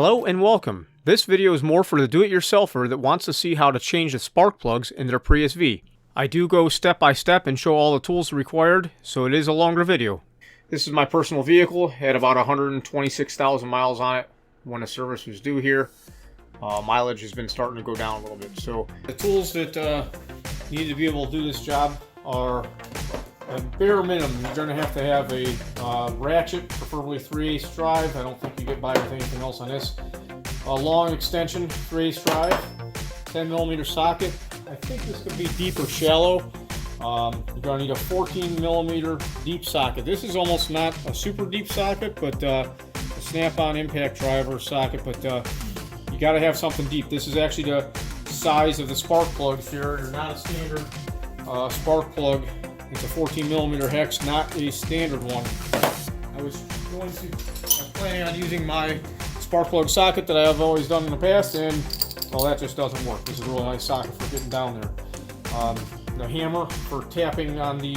Hello and welcome. This video is more for the do-it-yourselfer that wants to see how to change the spark plugs in their Prius V. I do go step by step and show all the tools required, so it is a longer video. This is my personal vehicle, had about 126,000 miles on it when the service was due here. Mileage has been starting to go down a little bit. So the tools that need to be able to do this job are, at bare minimum, you're going to have a ratchet, preferably 3/8 drive. I don't think you get by with anything else on this. A long extension, 3/8 drive, 10mm socket. I think this could be deep or shallow. You're going to need a 14mm deep socket. This is almost not a super deep socket, but a snap-on impact driver socket, but you got to have something deep. This is actually the size of the spark plugs here. They're not a standard spark plug. It's a 14mm hex, not a standard one. I was planning on using my spark plug socket that I've always done in the past, and well, that just doesn't work. This is a really nice socket for getting down there. The hammer for tapping on the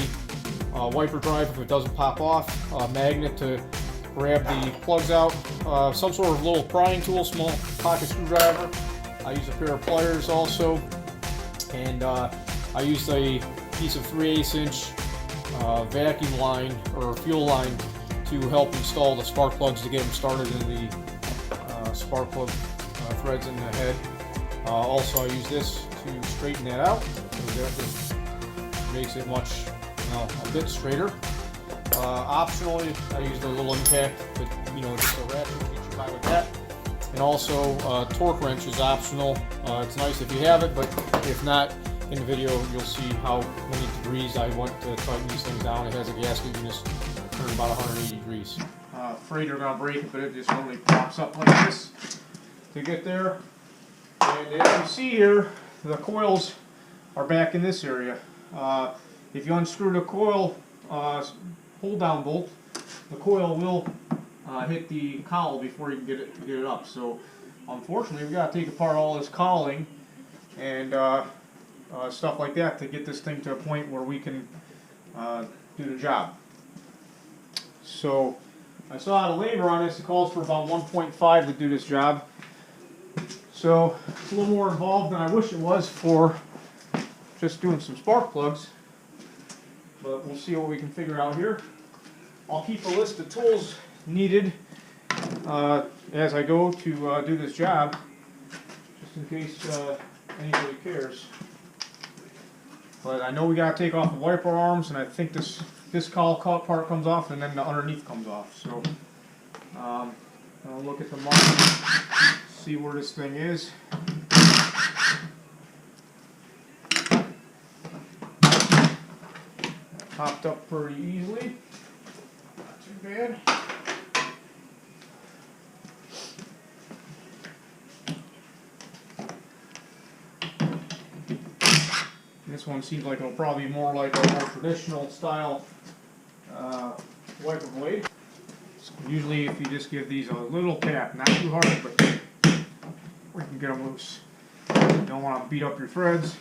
wiper drive if it doesn't pop off. A magnet to grab the plugs out. Some sort of little prying tool, small pocket screwdriver. I use a pair of pliers also, and I used a piece of 3/8 inch vacuum line or fuel line to help install the spark plugs to get them started in the spark plug threads in the head. Also, I use this to straighten that out. That just makes it much, a bit straighter. Optionally, I use a little impact, but just a ratchet to get you by with that. And also, torque wrench is optional. It's nice if you have it, but if not, in the video you'll see how many degrees I went to tighten these things down. It has a gasket you just turn about 180 degrees. Afraid you're gonna break it, but it just normally pops up like this to get there. And as you see here, the coils are back in this area. If you unscrew the coil hold down bolt, the coil will hit the cowl before you can get it up. So unfortunately, we've got to take apart all this cowling and stuff like that to get this thing to a point where we can do the job. So I saw the labor on this. It calls for about 1.5 to do this job. So it's a little more involved than I wish it was for just doing some spark plugs. But we'll see what we can figure out here. I'll keep a list of tools needed as I go to do this job, just in case anybody cares. But I know we gotta take off the wiper arms, and I think this cowl part comes off, and then the underneath comes off. So I'll look at the mark, see where this thing is. Popped up pretty easily. Not too bad. This one seems like it'll probably be more like a more traditional style wiper blade. So usually if you just give these a little tap, not too hard, but we can get them loose. You don't want to beat up your threads.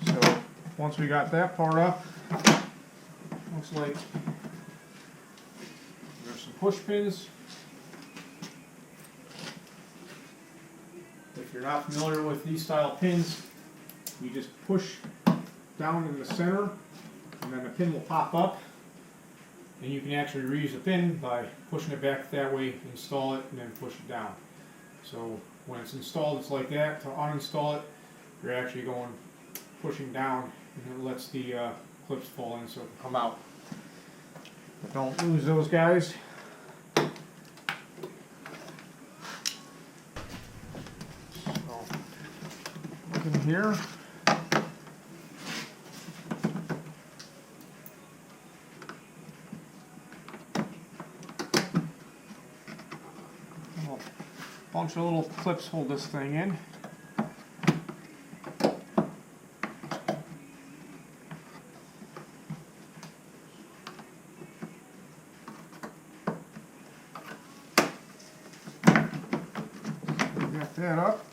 So once we got that part up, looks like there's some push pins. If you're not familiar with these style pins, you just push down in the center, and then the pin will pop up, and you can actually reuse the pin by pushing it back that way, install it, and then push it down. So when it's installed, it's like that. To uninstall it, you're actually pushing down, and it lets the clips fall in so it can come out. But don't lose those guys. In here. A bunch of little clips hold this thing in. Got that up.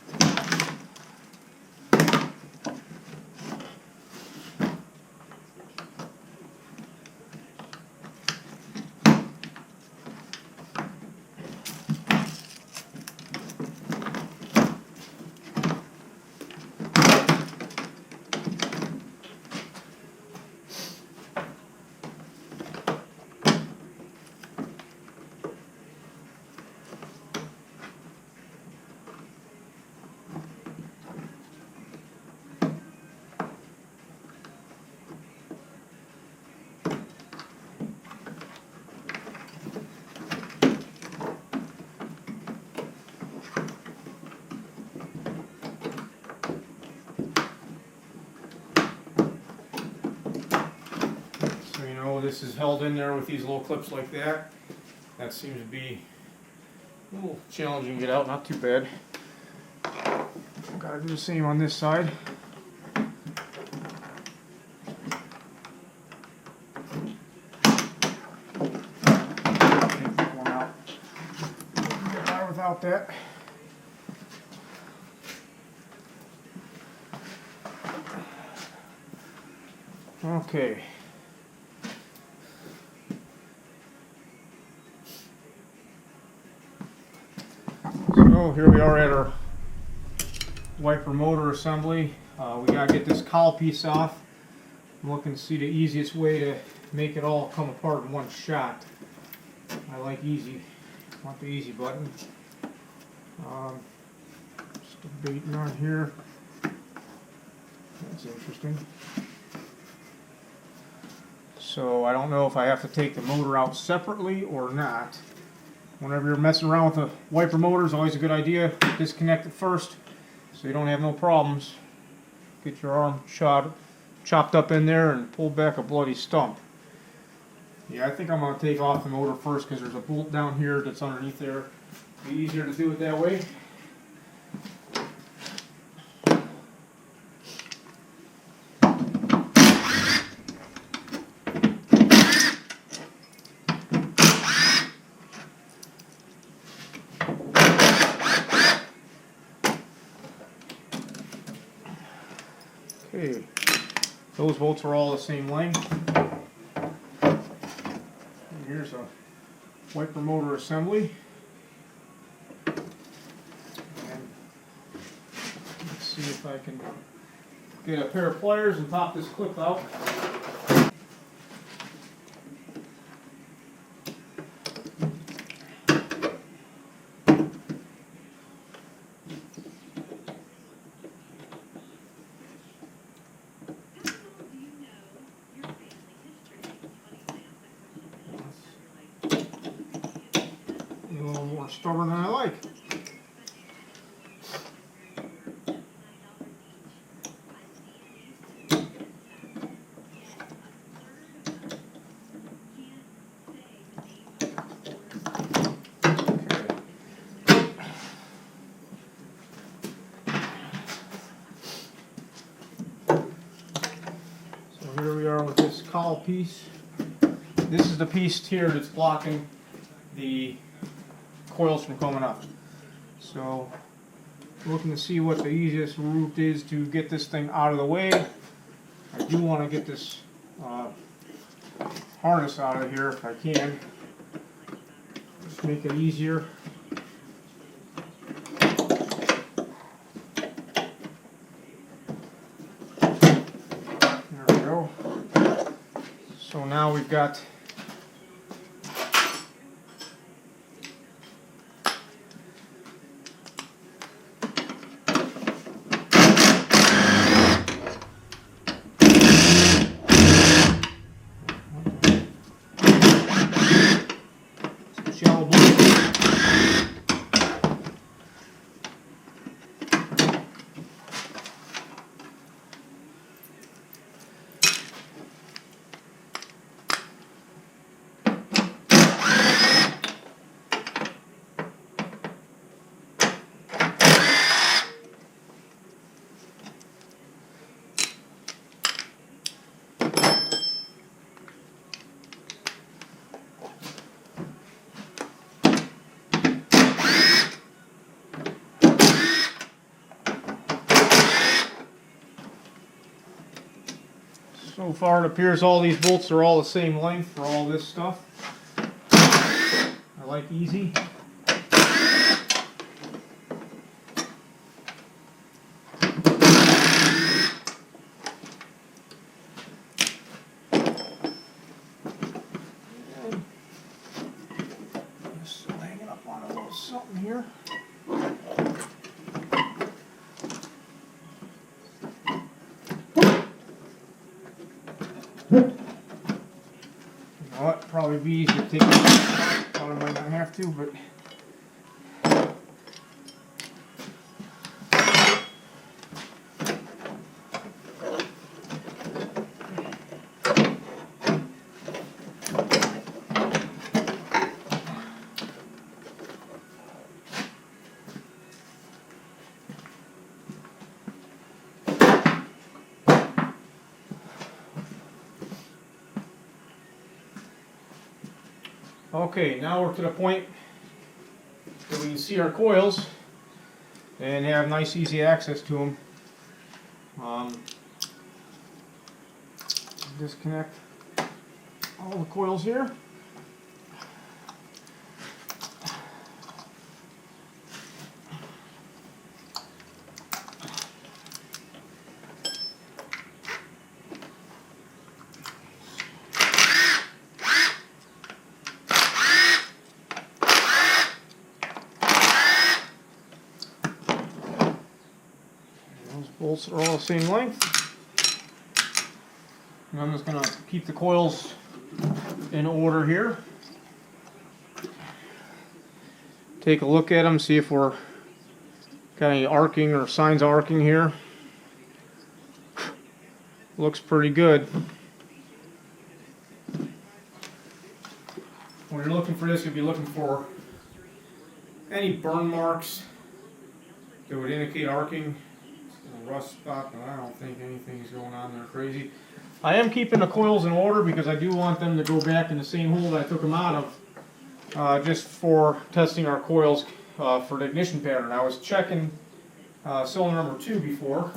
this is held in there with these little clips like that. That seems to be a little challenging to get out, not too bad. Gotta do the same on this side. Take one out. Get by without that. Okay. So here we are at our wiper motor assembly. We gotta get this cowl piece off. I'm looking to see the easiest way to make it all come apart in one shot. I like easy. I want the easy button. Just debating on here. That's interesting. So I don't know if I have to take the motor out separately or not. Whenever you're messing around with a wiper motor, it's always a good idea to disconnect it first so you don't have no problems. Get your arm chopped up in there and pull back a bloody stump. Yeah, I think I'm going to take off the motor first because there's a bolt down here that's underneath there. It'll be easier to do it that way. Okay, those bolts are all the same length. And here's a wiper motor assembly. And let's see if I can get a pair of pliers and pop this clip out. A little more stubborn than I like. So here we are with this cowl piece. This is the piece here that's blocking the coils from coming up. So looking to see what the easiest route is to get this thing out of the way. I do want to get this harness out of here if I can. Just make it easier. There we go. So now we've got shallow bolt. So far it appears all these bolts are all the same length for all this stuff. I like easy. Just laying it up on a little something here. You know what? Probably be easy to take it. Thought I might not have to, but Okay, now we're to the point that we can see our coils and have nice easy access to them. Disconnect all the coils here. Those bolts are all the same length. And I'm just going to keep the coils in order here. Take a look at them, see if we're got any arcing or signs of arcing here. Looks pretty good. When you're looking for this, you'll be looking for any burn marks that would indicate arcing. A rust spot, but I don't think anything's going on there crazy. I am keeping the coils in order because I do want them to go back in the same hole that I took them out of, just for testing our coils for the ignition pattern. I was checking cylinder number 2 before.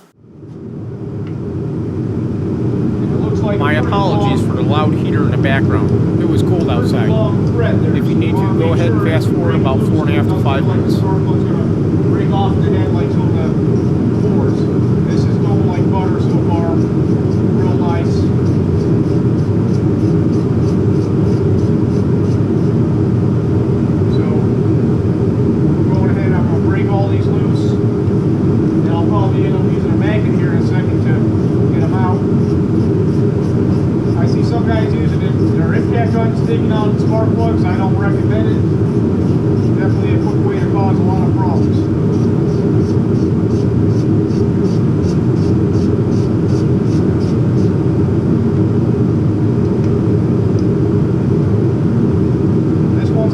It looks like my apologies for the loud heater in the background. It was cold outside. If you need to, go ahead and fast forward about 4.5 to 5 minutes. Break off the headlights on the cores. This is going like butter so far. Real nice. So we're going ahead. I'm going to break all these loose, and I'll probably end up using a magnet here in a second to get them out. I see some guys using their impact guns sticking out spark plugs. I don't recommend it. Definitely a quick way to cause a lot of problems.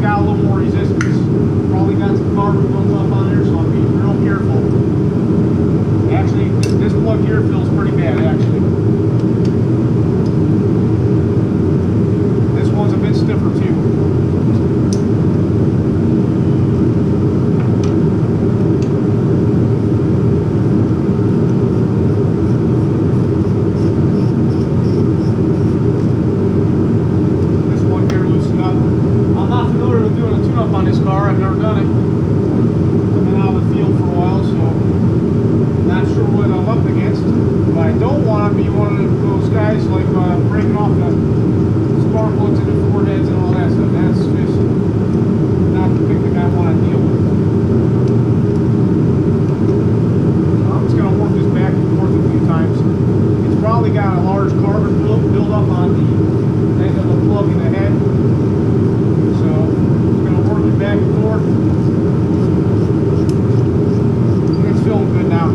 Got a little more resistance. Probably got some carbon built up on there, so I'll be real careful. Actually, this plug here feels pretty bad, actually. This one's a bit stiffer, too. On this car, I've never done it. I've been out of the field for a while, so not sure what I'm up against. But I don't want to be one of those guys like breaking off the spark plugs in the foreheads and all that stuff. That's just not the thing that I want to deal with. So I'm just going to work this back and forth a few times. It's probably got a large carbon build up on the end of the plug in the head. So back and forth. It's feeling good now.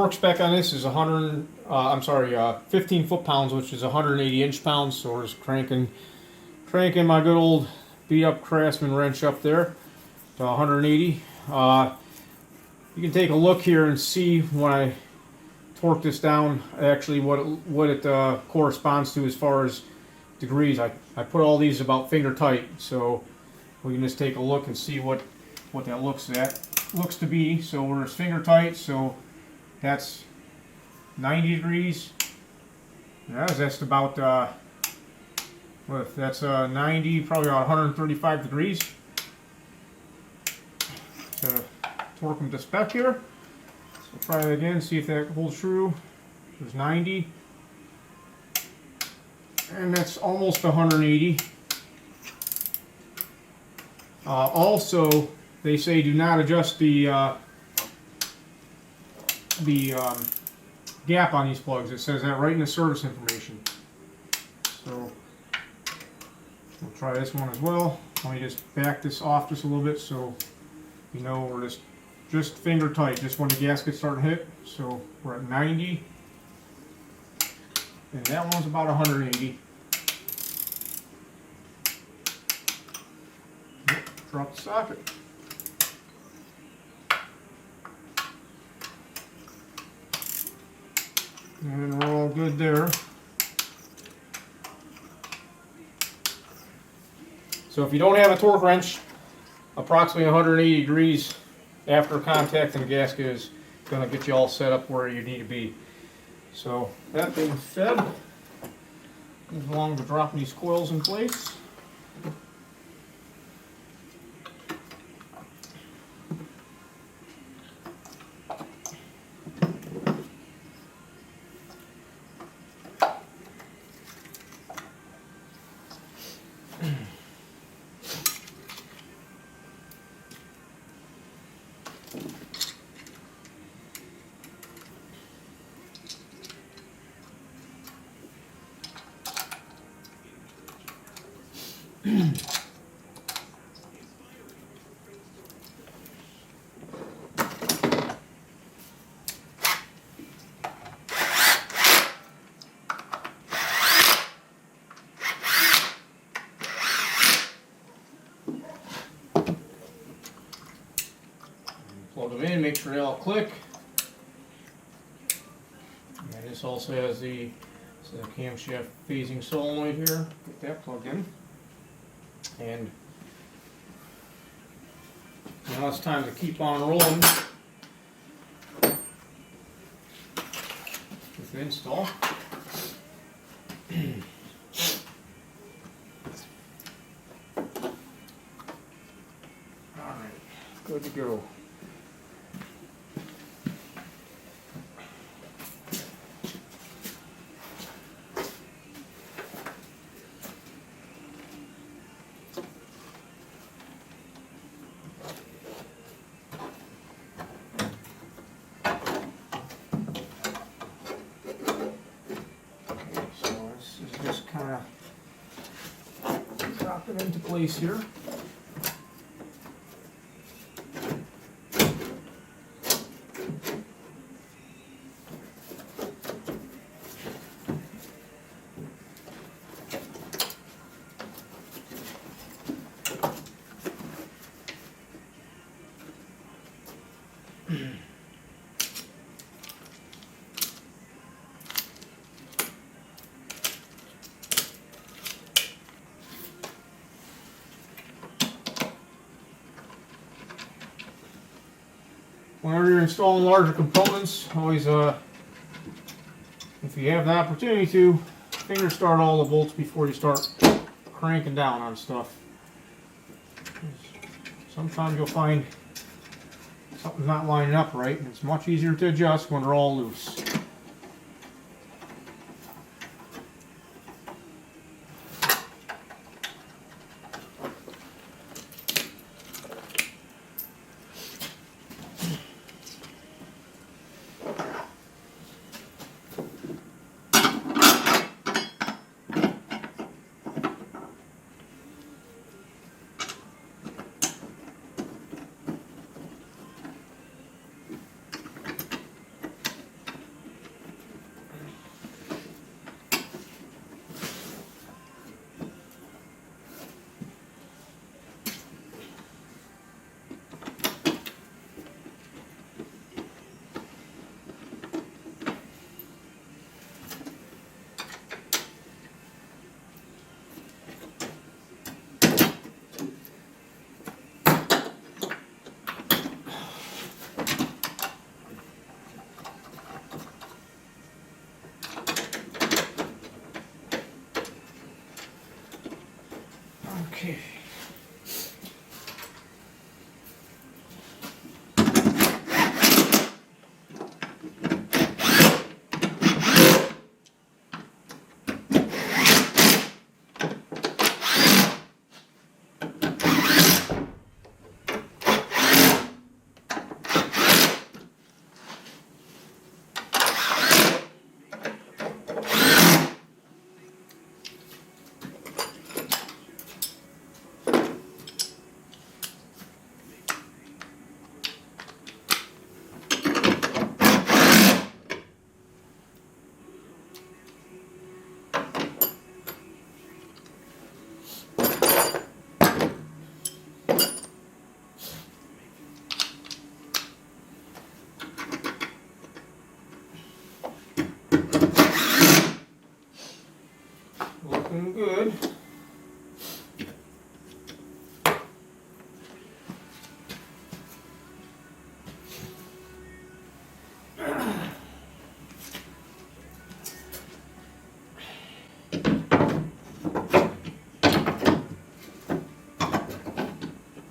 torque spec on this is 15 foot-pounds, which is 180 inch-pounds. So we're just cranking my good old beat-up Craftsman wrench up there to 180. You can take a look here and see when I torque this down, actually what it corresponds to as far as degrees. I put all these about finger tight, so we can just take a look and see what that looks to be. So we're just finger tight, so that's 90 degrees. That's about that's 90, probably about 135 degrees. So torque them to spec here. So try it again, see if that holds true. There's 90. And that's almost 180. Also, they say do not adjust the gap on these plugs. It says that right in the service information. So we'll try this one as well. Let me just back this off just a little bit so you know we're just finger tight, just when the gasket's starting to hit. So we're at 90, and that one's about 180. Drop the socket. And we're all good there. So if you don't have a torque wrench, approximately 180 degrees after contacting the gasket is going to get you all set up where you need to be. So that being said, move along to dropping these coils in place. Plug them in, make sure they all click. And this also has the camshaft phasing solenoid here. Get that plugged in. And now it's time to keep on rolling with the install. Alright, good to go. Drop it into place here. Whenever you're installing larger components, always, if you have the opportunity to, finger start all the bolts before you start cranking down on stuff. Sometimes you'll find something's not lining up right, and it's much easier to adjust when they're all loose.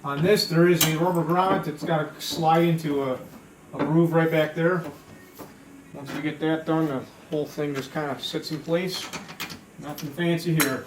On this, there is a rubber grommet that's got to slide into a groove right back there. Once we get that done, the whole thing just kind of sits in place. Nothing fancy here.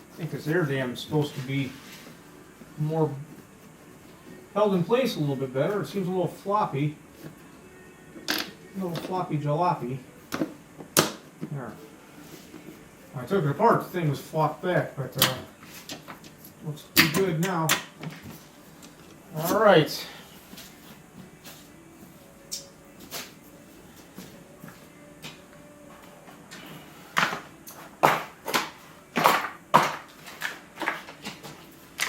I think this air dam is supposed to be more held in place a little bit better. It seems a little floppy. A little floppy jalopy. There. When I took it apart, the thing was flopped back, but looks pretty good now. Alright.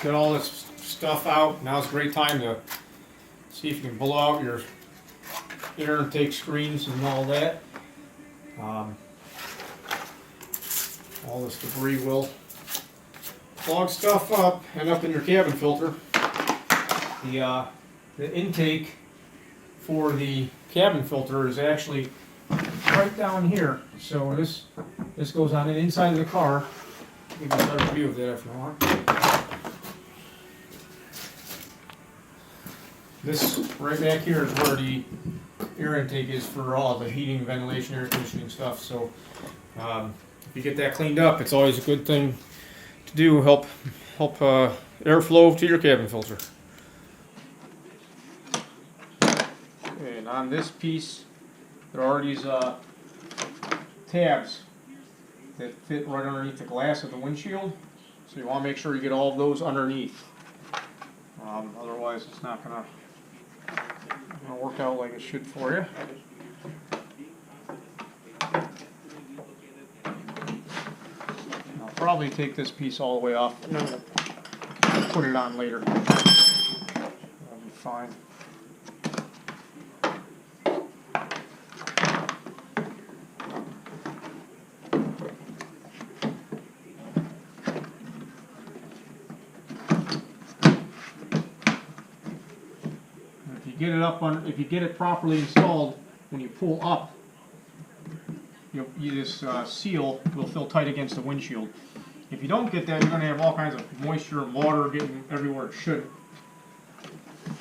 Get all this stuff out. Now's a great time to see if you can blow out your air intake screens and all that. All this debris will clog stuff up, end up in your cabin filter. The intake for the cabin filter is actually right down here. So this goes on the inside of the car. Give you a better view of that if you want. This right back here is where the air intake is for all the heating, ventilation, air conditioning stuff. So if you get that cleaned up, it's always a good thing to do. Help airflow to your cabin filter. Okay, and on this piece, there are these tabs that fit right underneath the glass of the windshield. So you want to make sure you get all of those underneath. Otherwise, it's not going to work out like it should for you. I'll probably take this piece all the way off and then put it on later. That'll be fine. If you get it properly installed, when you pull up, this seal will feel tight against the windshield. If you don't get that, you're going to have all kinds of moisture and water getting everywhere it should.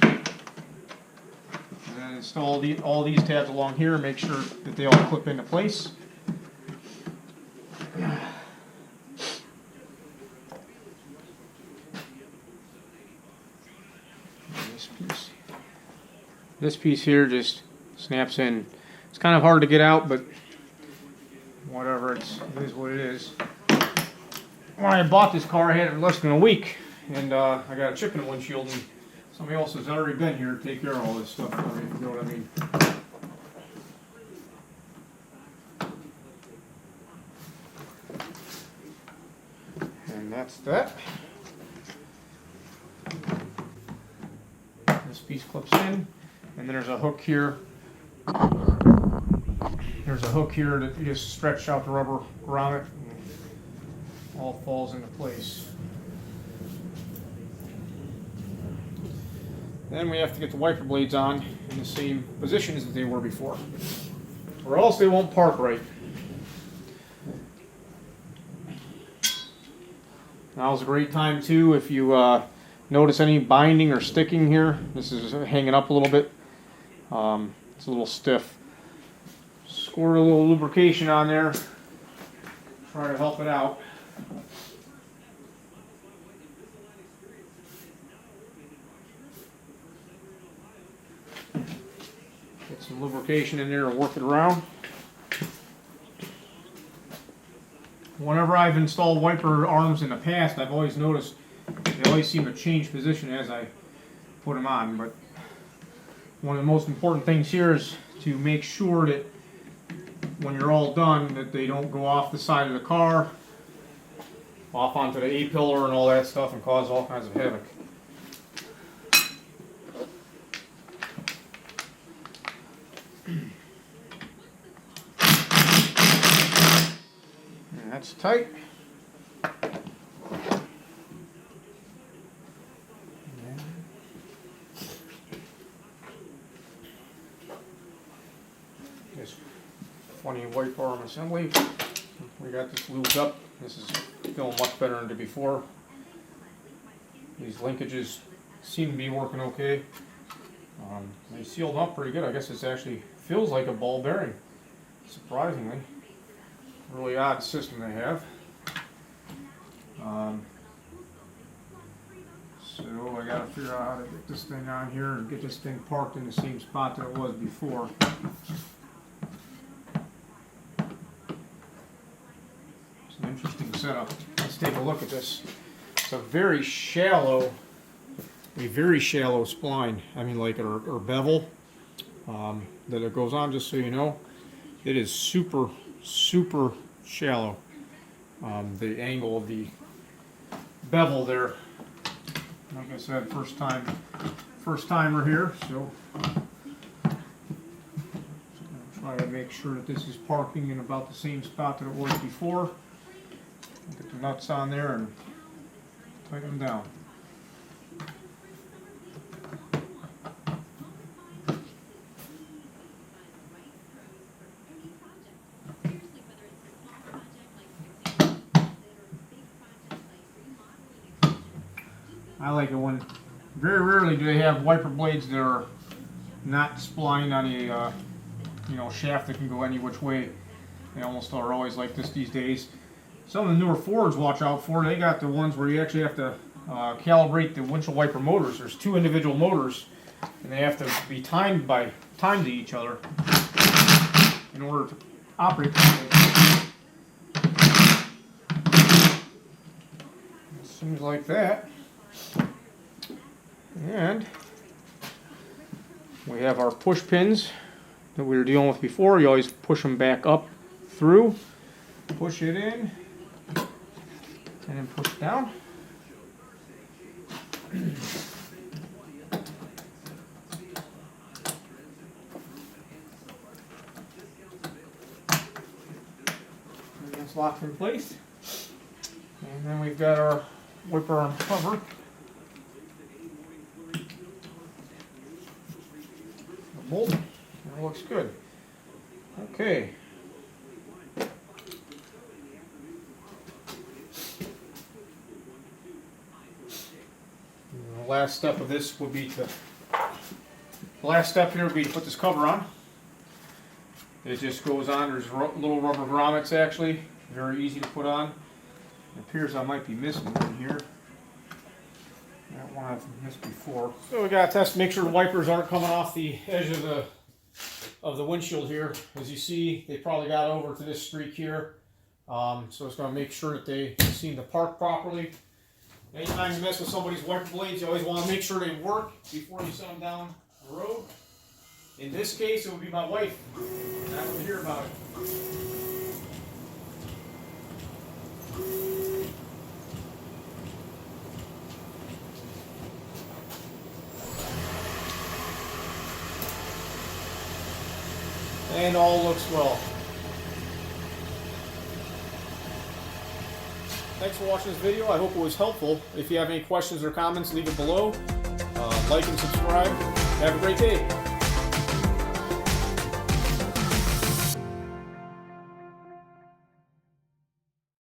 And then install all these tabs along here. Make sure that they all clip into place. This piece here just snaps in. It's kind of hard to get out, but whatever, it is what it is. When I bought this car, I had it less than a week, and I got a chip in the windshield, and somebody else has already been here to take care of all this stuff for me, if you know what I mean. And that's that. This piece clips in. And then there's a hook here. There's a hook here that you just stretch out the rubber around it and all falls into place. Then we have to get the wiper blades on in the same positions as they were before, or else they won't park right. Now's a great time too if you notice any binding or sticking here. This is hanging up a little bit. It's a little stiff. Squirt a little lubrication on there. Try to help it out. Get some lubrication in there and work it around. Whenever I've installed wiper arms in the past, I've always noticed they always seem to change position as I put them on. But one of the most important things here is to make sure that when you're all done that they don't go off the side of the car, off onto the A-pillar and all that stuff, and cause all kinds of havoc. And that's tight. Just funny wiper arm assembly. We got this lubed up. This is feeling much better than before. These linkages seem to be working okay. They sealed up pretty good. I guess it actually feels like a ball bearing, surprisingly. Really odd system they have. So I gotta figure out how to get this thing on here and get this thing parked in the same spot that it was before. It's an interesting setup. Let's take a look at this. It's a very shallow spline. I mean, like or bevel that it goes on. Just so you know, it is super shallow. The angle of the bevel there. Like I said, first timer here. So try to make sure that this is parking in about the same spot that it was before. Get the nuts on there and tighten them down. I like it when, very rarely do they have wiper blades that are not splined on a shaft that can go any which way. They almost are always like this these days. Some of the newer Fords, watch out for, they got the ones where you actually have to calibrate the windshield wiper motors. There's two individual motors, and they have to be timed to each other in order to operate properly. It seems like that. And we have our push pins that we were dealing with before. You always push them back up through, push it in, and then push down. And that's locked in place. And then we've got our wiper arm cover. Bolt. That looks good. Okay. The last step of this would be to. The last step here would be to put this cover on. It just goes on. There's little rubber grommets actually. Very easy to put on. It appears I might be missing one here. That one I've missed before. So we gotta test to make sure the wipers aren't coming off the edge of the windshield here. As you see, they probably got over to this streak here. So it's gonna make sure that they seem to park properly. Anytime you mess with somebody's wiper blades, you always want to make sure they work before you set them down the road. In this case, it would be my wife. I would hear about it. And all looks well. Thanks for watching this video. I hope it was helpful. If you have any questions or comments, leave it below. Like and subscribe. Have a great day.